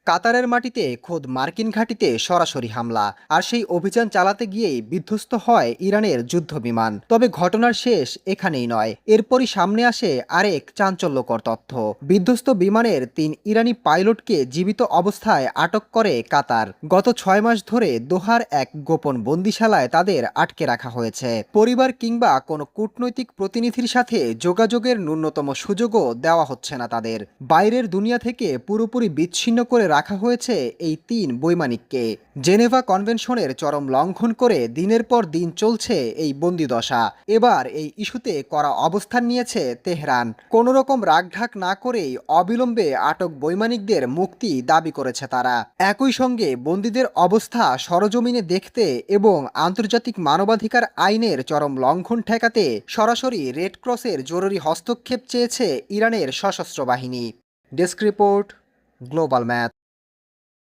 কাতারের মাটিতে খোদ মার্কিন ঘাঁটিতে সরাসরি হামলা, আর সেই অভিযান চালাতে গিয়েই বিধ্বস্ত হয় ইরানের যুদ্ধবিমান। তবে ঘটনার শেষ এখানেই নয়, এরপরই সামনে আসে আরেক চাঞ্চল্যকর তথ্য। বিধ্বস্ত বিমানের ৩ ইরানি পাইলটকে জীবিত অবস্থায় আটক করে কাতার। গত ৬ মাস ধরে দোহার এক গোপন বন্দিশালায় তাদের আটকে রাখা হয়েছে। পরিবার কিংবা কোনো কূটনৈতিক প্রতিনিধির সাথে যোগাযোগের ন্যূনতম সুযোগও দেওয়া হচ্ছে না তাদের। বাইরের দুনিয়া থেকে পুরোপুরি বিচ্ছিন্ন করে রাখা হয়েছে এই ৩ বৈমানিককে। জেনেভা কনভেনশনের চরম লঙ্ঘন করে দিনের পর দিন চলছে এই বন্দিদশা। এবার এই ইস্যুতে কড়া অবস্থান নিয়েছে তেহরান। কোনো রকম রাগঢাক না করেই অবিলম্বে আটক বৈমানিকদের মুক্তি দাবি করেছে তারা। একই সঙ্গে বন্দীদের অবস্থা সরজমিনে দেখতে এবং আন্তর্জাতিক মানবাধিকার আইনের চরম লঙ্ঘন ঠেকাতে সরাসরি রেড ক্রসের জরুরি হস্তক্ষেপ চেয়েছে ইরানের সশস্ত্র বাহিনী। Desk report, global math.